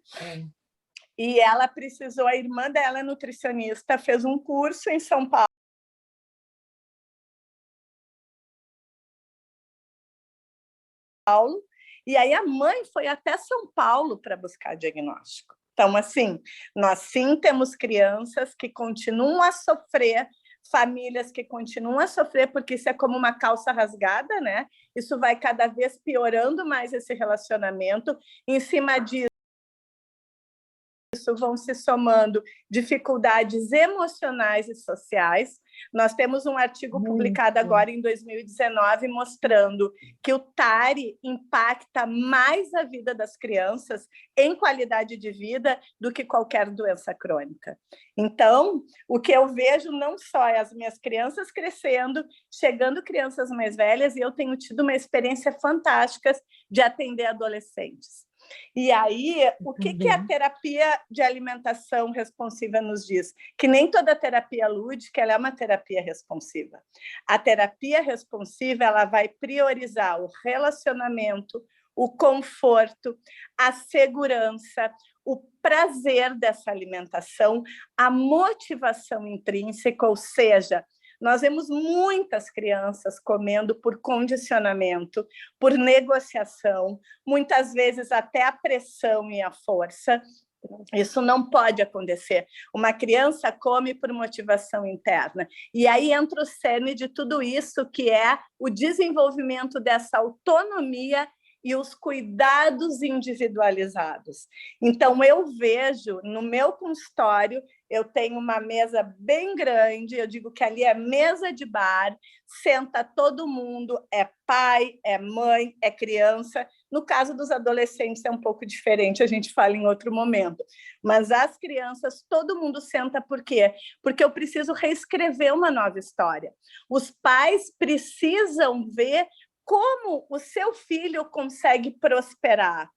E ela precisou, a irmã dela é nutricionista, fez um curso em São Paulo, e aí a mãe foi até São Paulo para buscar diagnóstico. Então, assim, nós sim temos crianças que continuam a sofrer, famílias que continuam a sofrer, porque isso é como uma calça rasgada, né? Isso vai cada vez piorando mais esse relacionamento. Em cima disso, vão se somando dificuldades emocionais e sociais. Nós temos um artigo publicado agora em 2019 mostrando que o TARI impacta mais a vida das crianças em qualidade de vida do que qualquer doença crônica. Então, o que eu vejo não só é as minhas crianças crescendo, chegando crianças mais velhas, e eu tenho tido uma experiência fantástica de atender adolescentes. E aí, o que a terapia de alimentação responsiva nos diz? Que nem toda terapia lúdica ela é uma terapia responsiva. A terapia responsiva ela vai priorizar o relacionamento, o conforto, a segurança, o prazer dessa alimentação, a motivação intrínseca, ou seja, nós vemos muitas crianças comendo por condicionamento, por negociação, muitas vezes até a pressão e a força. Isso não pode acontecer. Uma criança come por motivação interna. E aí entra o cerne de tudo isso, que é o desenvolvimento dessa autonomia e os cuidados individualizados. Então, eu vejo no meu consultório, eu tenho uma mesa bem grande, eu digo que ali é mesa de bar, senta todo mundo, é pai, é mãe, é criança. No caso dos adolescentes é um pouco diferente, a gente fala em outro momento. Mas as crianças, todo mundo senta, por quê? Porque eu preciso reescrever uma nova história. Os pais precisam ver como o seu filho consegue prosperar.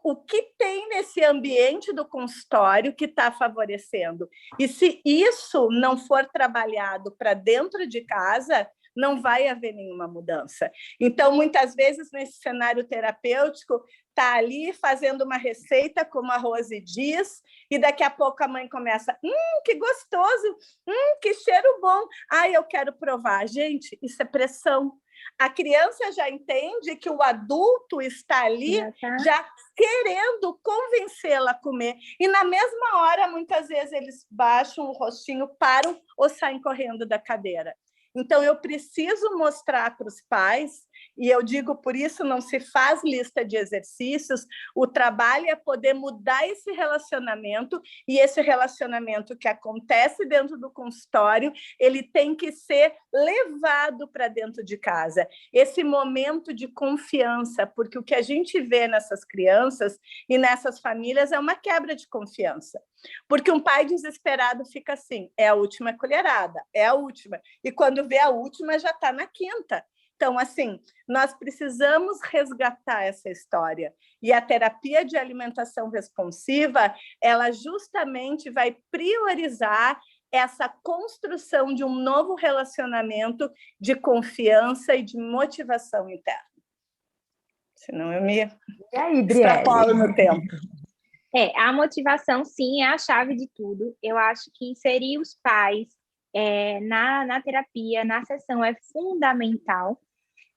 O que tem nesse ambiente do consultório que está favorecendo? E se isso não for trabalhado para dentro de casa, não vai haver nenhuma mudança. Então, muitas vezes, nesse cenário terapêutico, está ali fazendo uma receita, como a Rose diz, e daqui a pouco a mãe começa, que gostoso, que cheiro bom, eu quero provar. Gente, isso é pressão. A criança já entende que o adulto está ali já querendo convencê-la a comer. E, na mesma hora, muitas vezes, eles baixam o rostinho, param ou saem correndo da cadeira. Então, eu preciso mostrar para os pais, e eu digo, por isso não se faz lista de exercícios, o trabalho é poder mudar esse relacionamento, e esse relacionamento que acontece dentro do consultório, ele tem que ser levado para dentro de casa. Esse momento de confiança, porque o que a gente vê nessas crianças e nessas famílias é uma quebra de confiança. Porque um pai desesperado fica assim, é a última colherada, é a última. E quando vê a última, já está na quinta. Então, assim, nós precisamos resgatar essa história. E a terapia de alimentação responsiva, ela justamente vai priorizar essa construção de um novo relacionamento de confiança e de motivação interna. Senão eu me extrapolo no tempo. A motivação, sim, é a chave de tudo. Eu acho que inserir os pais na terapia, na sessão, é fundamental.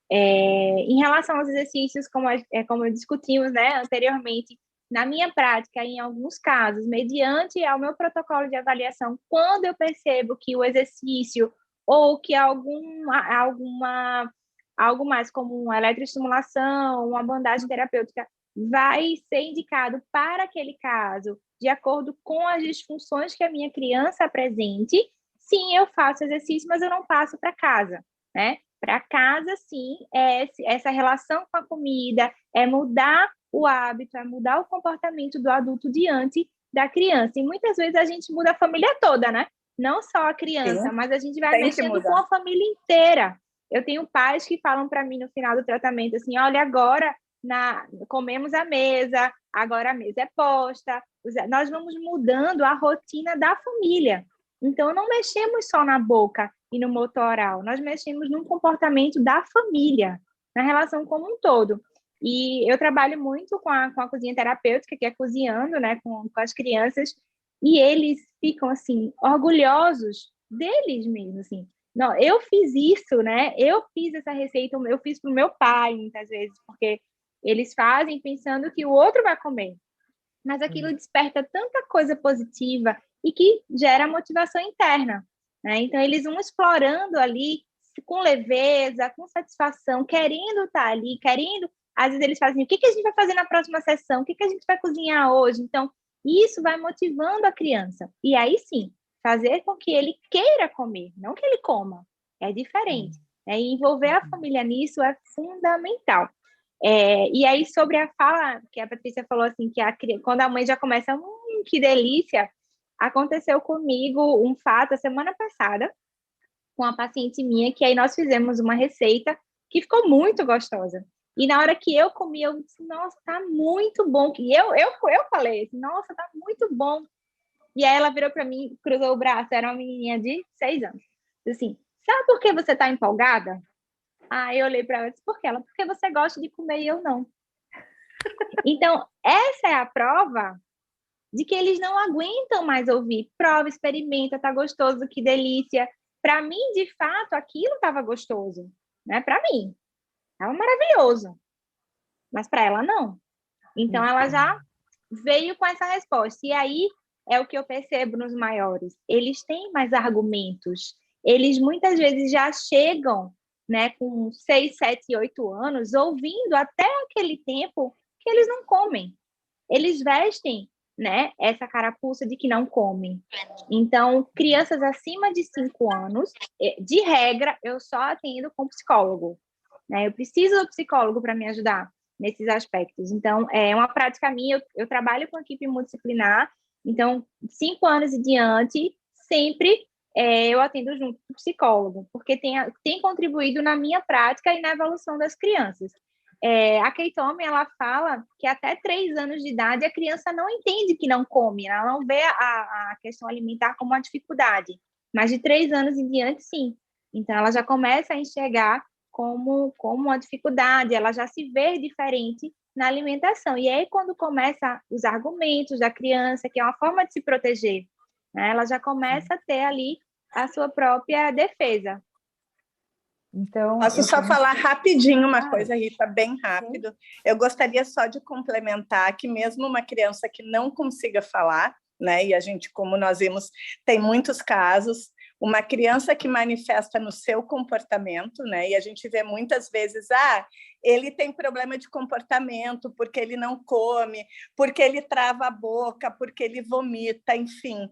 Em relação aos exercícios, como discutimos, né, anteriormente, na minha prática, em alguns casos, mediante ao meu protocolo de avaliação, quando eu percebo que o exercício ou que algo mais como uma eletroestimulação, uma bandagem terapêutica, vai ser indicado para aquele caso, de acordo com as disfunções que a minha criança apresente, sim, eu faço exercício, mas eu não passo para casa, né? Para casa, sim, essa relação com a comida, é mudar o hábito, é mudar o comportamento do adulto diante da criança. E muitas vezes a gente muda a família toda, né? Não só a criança, mas a gente vai mexendo com a família inteira. Eu tenho pais que falam para mim no final do tratamento assim, olha, agora comemos à mesa, agora a mesa é posta, nós vamos mudando a rotina da família. Então, não mexemos só na boca e no motor oral, nós mexemos no comportamento da família, na relação como um todo. E eu trabalho muito com a cozinha terapêutica, que é cozinhando, né, com as crianças, e eles ficam, assim, orgulhosos deles mesmos, assim. Não, eu fiz isso, né, eu fiz essa receita, eu fiz para o meu pai, muitas vezes, porque eles fazem pensando que o outro vai comer. Mas aquilo desperta tanta coisa positiva e que gera motivação interna, né? Então, eles vão explorando ali com leveza, com satisfação, querendo estar ali, querendo... Às vezes eles fazem, o que a gente vai fazer na próxima sessão? O que a gente vai cozinhar hoje? Então, isso vai motivando a criança. E aí, sim, fazer com que ele queira comer, não que ele coma. É diferente. E envolver a família nisso é fundamental. E aí, sobre a fala que a Patrícia falou, assim, que quando a mãe já começa, que delícia, aconteceu comigo um fato a semana passada, com uma paciente minha, que aí nós fizemos uma receita que ficou muito gostosa. E na hora que eu comi, eu disse, nossa, tá muito bom. E eu falei assim, nossa, tá muito bom. E aí ela virou para mim, cruzou o braço, era uma menininha de 6 anos. Disse assim, sabe por que você tá empolgada? Aí eu olhei para ela e disse, por quê? Ela, porque você gosta de comer e eu não. Então, essa é a prova de que eles não aguentam mais ouvir. Prova, experimenta, tá gostoso, que delícia. Para mim, de fato, aquilo estava gostoso, né? Para mim, estava maravilhoso, mas para ela não. Então, ela já veio com essa resposta. E aí é o que eu percebo nos maiores. Eles têm mais argumentos. Eles muitas vezes já chegam, né, com 6, 7, 8 anos, ouvindo até aquele tempo que eles não comem. Eles vestem, né, essa carapuça de que não comem. Então, crianças acima de 5 anos, de regra, eu só atendo com psicólogo, né? Eu preciso do psicólogo para me ajudar nesses aspectos. Então, é uma prática minha, eu trabalho com equipe multidisciplinar, então, 5 anos e diante, sempre eu atendo junto com o psicólogo, porque tem contribuído na minha prática e na evolução das crianças. A Keitomi, ela fala que até 3 anos de idade a criança não entende que não come, ela não vê a questão alimentar como uma dificuldade, mas de 3 anos em diante, sim. Então, ela já começa a enxergar como uma dificuldade, ela já se vê diferente na alimentação. E aí, quando começa os argumentos da criança, que é uma forma de se proteger, né, ela já começa a ter ali a sua própria defesa. Então, posso só falar rapidinho uma coisa, Rita, bem rápido. Eu gostaria só de complementar que mesmo uma criança que não consiga falar, né, e a gente, como nós vimos, tem muitos casos, uma criança que manifesta no seu comportamento, né, e a gente vê muitas vezes, ele tem problema de comportamento porque ele não come, porque ele trava a boca, porque ele vomita, enfim.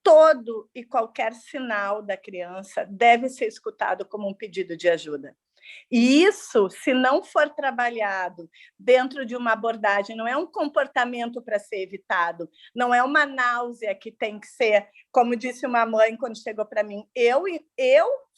Todo e qualquer sinal da criança deve ser escutado como um pedido de ajuda. E isso, se não for trabalhado dentro de uma abordagem, não é um comportamento para ser evitado, não é uma náusea que tem que ser, como disse uma mãe quando chegou para mim, eu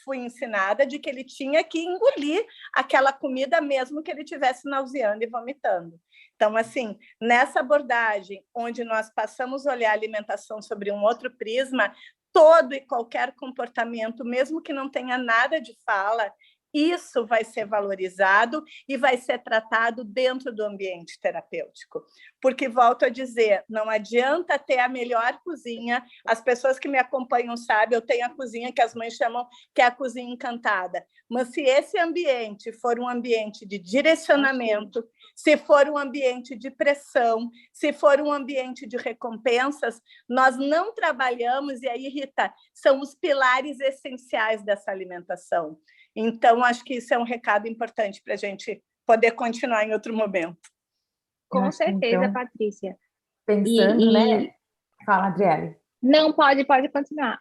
fui ensinada de que ele tinha que engolir aquela comida mesmo que ele estivesse nauseando e vomitando. Então, assim, nessa abordagem, onde nós passamos a olhar a alimentação sobre um outro prisma, todo e qualquer comportamento, mesmo que não tenha nada de fala, isso vai ser valorizado e vai ser tratado dentro do ambiente terapêutico. Porque, volto a dizer, não adianta ter a melhor cozinha, as pessoas que me acompanham sabem, eu tenho a cozinha que as mães chamam que é a cozinha encantada, mas se esse ambiente for um ambiente de direcionamento, se for um ambiente de pressão, se for um ambiente de recompensas, nós não trabalhamos, e aí, Rita, são os pilares essenciais dessa alimentação. Então, acho que isso é um recado importante para a gente poder continuar em outro momento. Com certeza, então, Patrícia. Pensando, né? Fala, Adriele. Não, pode continuar.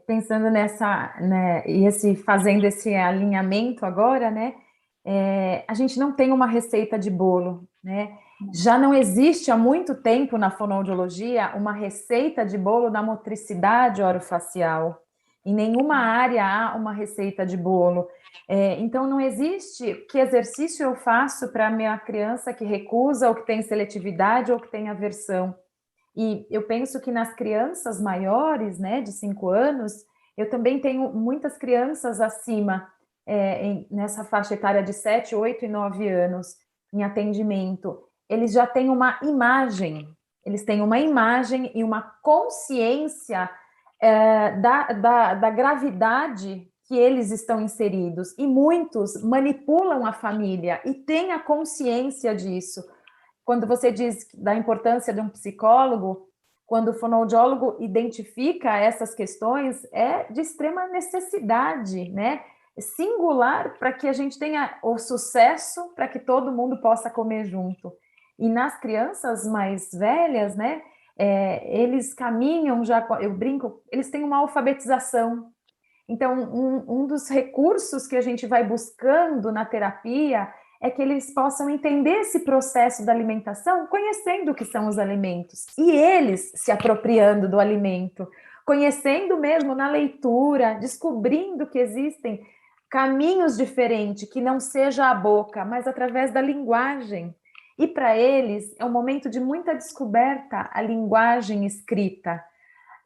Pensando nessa, né, e fazendo esse alinhamento agora, né? A gente não tem uma receita de bolo, né? Já não existe há muito tempo na fonoaudiologia uma receita de bolo da motricidade orofacial. Em nenhuma área há uma receita de bolo. Então, não existe que exercício eu faço para a minha criança que recusa, ou que tem seletividade, ou que tem aversão. E eu penso que nas crianças maiores, né, de 5 anos, eu também tenho muitas crianças acima, nessa faixa etária de 7, 8 e 9 anos, em atendimento. Eles já têm uma imagem, e uma consciência da gravidade que eles estão inseridos, e muitos manipulam a família e têm a consciência disso. Quando você diz da importância de um psicólogo, quando o fonoaudiólogo identifica essas questões, é de extrema necessidade, né? Singular, para que a gente tenha o sucesso, para que todo mundo possa comer junto. E nas crianças mais velhas, né? Eles caminham já, eu brinco, eles têm uma alfabetização. Então, um dos recursos que a gente vai buscando na terapia é que eles possam entender esse processo da alimentação, conhecendo o que são os alimentos, e eles se apropriando do alimento, conhecendo mesmo na leitura, descobrindo que existem caminhos diferentes, que não seja a boca, mas através da linguagem. E para eles é um momento de muita descoberta, a linguagem escrita.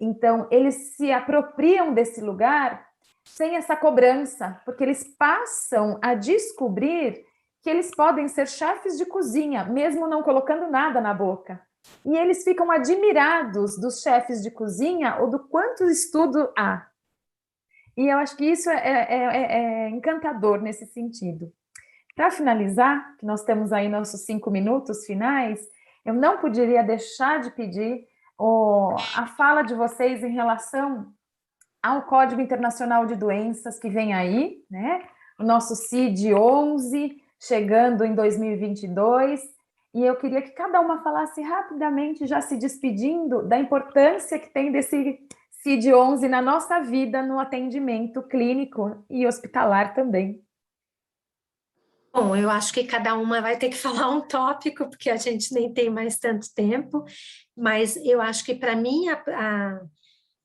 Então, eles se apropriam desse lugar sem essa cobrança, porque eles passam a descobrir que eles podem ser chefes de cozinha, mesmo não colocando nada na boca. e eles ficam admirados dos chefes de cozinha ou do quanto estudo há. E eu acho que isso é encantador nesse sentido. Para finalizar, que nós temos aí nossos 5 minutos finais, eu não poderia deixar de pedir a fala de vocês em relação ao Código Internacional de Doenças que vem aí, né? O nosso CID-11, chegando em 2022, e eu queria que cada uma falasse rapidamente, já se despedindo, da importância que tem desse CID-11 na nossa vida, no atendimento clínico e hospitalar também. Bom, eu acho que cada uma vai ter que falar um tópico, porque a gente nem tem mais tanto tempo, mas eu acho que para mim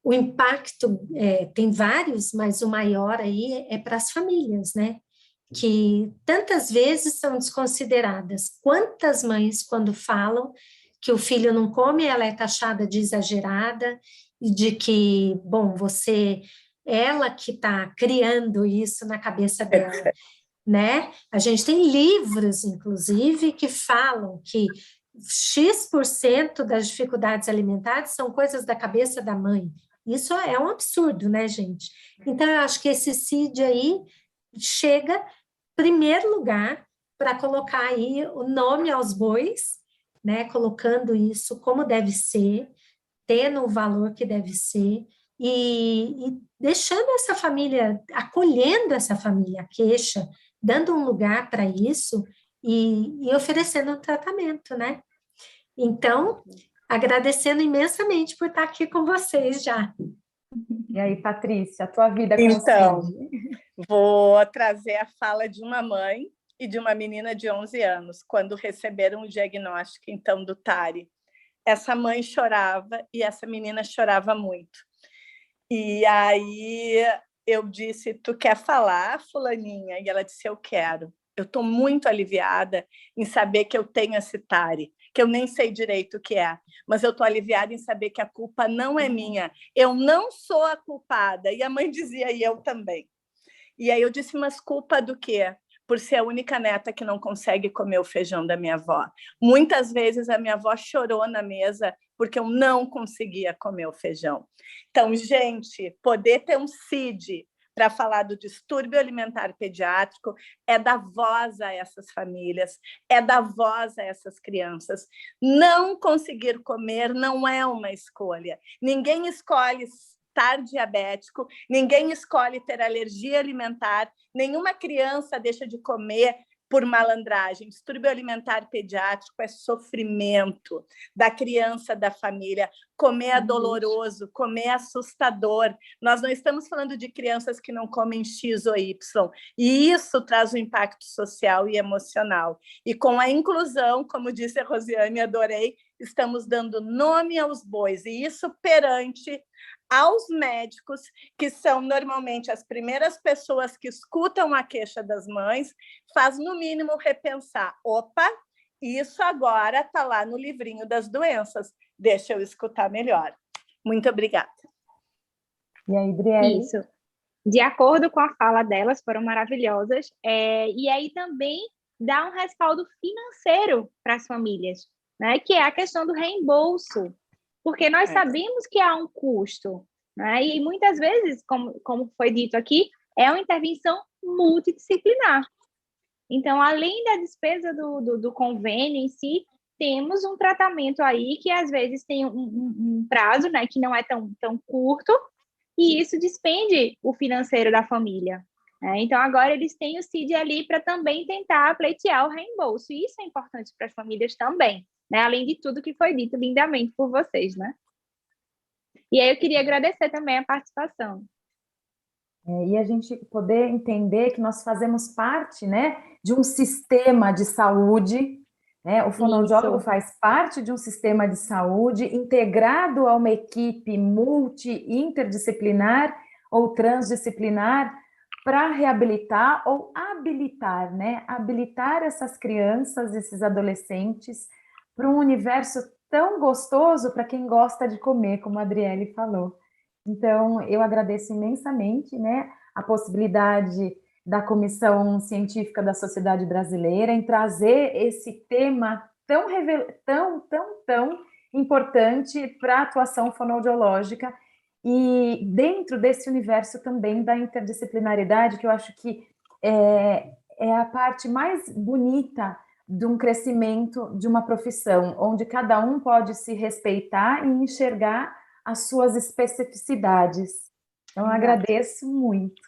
o impacto tem vários, mas o maior aí é para as famílias, né? Que tantas vezes são desconsideradas. Quantas mães, quando falam que o filho não come, ela é taxada de exagerada, e de que, bom, ela que está criando isso na cabeça dela, né? A gente tem livros, inclusive, que falam que X% das dificuldades alimentares são coisas da cabeça da mãe. Isso é um absurdo, né, gente? Então, eu acho que esse CID aí chega primeiro lugar para colocar aí o nome aos bois, né, colocando isso como deve ser, tendo o valor que deve ser, e deixando essa família, acolhendo essa família, a queixa, dando um lugar para isso e oferecendo um tratamento, né? Então, agradecendo imensamente por estar aqui com vocês já. E aí, Patrícia, a tua vida com Então, o CID? vou trazer a fala de uma mãe e de uma menina de 11 anos, quando receberam o diagnóstico, então, do TARI. Essa mãe chorava e essa menina chorava muito. E aí eu disse, tu quer falar, fulaninha? E ela disse, eu quero. Eu estou muito aliviada em saber que eu tenho esse TARI, que eu nem sei direito o que é, mas eu estou aliviada em saber que a culpa não é minha. Eu não sou a culpada. E a mãe dizia, e eu também. E aí eu disse, mas culpa do quê? Por ser a única neta que não consegue comer o feijão da minha avó. Muitas vezes a minha avó chorou na mesa porque eu não conseguia comer o feijão. Então, gente, poder ter um CID para falar do distúrbio alimentar pediátrico é dar voz a essas famílias, é dar voz a essas crianças. Não conseguir comer não é uma escolha. Ninguém escolhe estar diabético, ninguém escolhe ter alergia alimentar, nenhuma criança deixa de comer por malandragem. Distúrbio alimentar pediátrico é sofrimento da criança, da família. Comer é doloroso, comer é assustador. Nós não estamos falando de crianças que não comem X ou Y, e isso traz um impacto social e emocional. E com a inclusão, como disse a Rosiane, adorei, estamos dando nome aos bois, e isso perante aos médicos, que são normalmente as primeiras pessoas que escutam a queixa das mães, faz no mínimo repensar, opa, isso agora está lá no livrinho das doenças, deixa eu escutar melhor. Muito obrigada. E aí, Adriele? Isso. De acordo com a fala delas, foram maravilhosas. E aí também dá um respaldo financeiro para as famílias, né? Que é a questão do reembolso. Porque nós sabemos que há um custo, né? E muitas vezes, como foi dito aqui, é uma intervenção multidisciplinar. Então, além da despesa do convênio em si, temos um tratamento aí que às vezes tem um prazo, né, que não é tão curto, e isso despende o financeiro da família. Né? Então, agora eles têm o CID ali para também tentar pleitear o reembolso, e isso é importante para as famílias também. Né? Além de tudo que foi dito lindamente por vocês, né? E aí eu queria agradecer também a participação. E a gente poder entender que nós fazemos parte, né, de um sistema de saúde, né? O fonoaudiólogo faz parte de um sistema de saúde integrado a uma equipe multi-interdisciplinar ou transdisciplinar para reabilitar ou habilitar, né? Habilitar essas crianças, esses adolescentes para um universo tão gostoso para quem gosta de comer, como a Adriele falou. Então, eu agradeço imensamente, né, a possibilidade da Comissão Científica da Sociedade Brasileira em trazer esse tema tão importante para a atuação fonoaudiológica e dentro desse universo também da interdisciplinaridade, que eu acho que é a parte mais bonita de um crescimento de uma profissão, onde cada um pode se respeitar e enxergar as suas especificidades. Então, eu agradeço muito.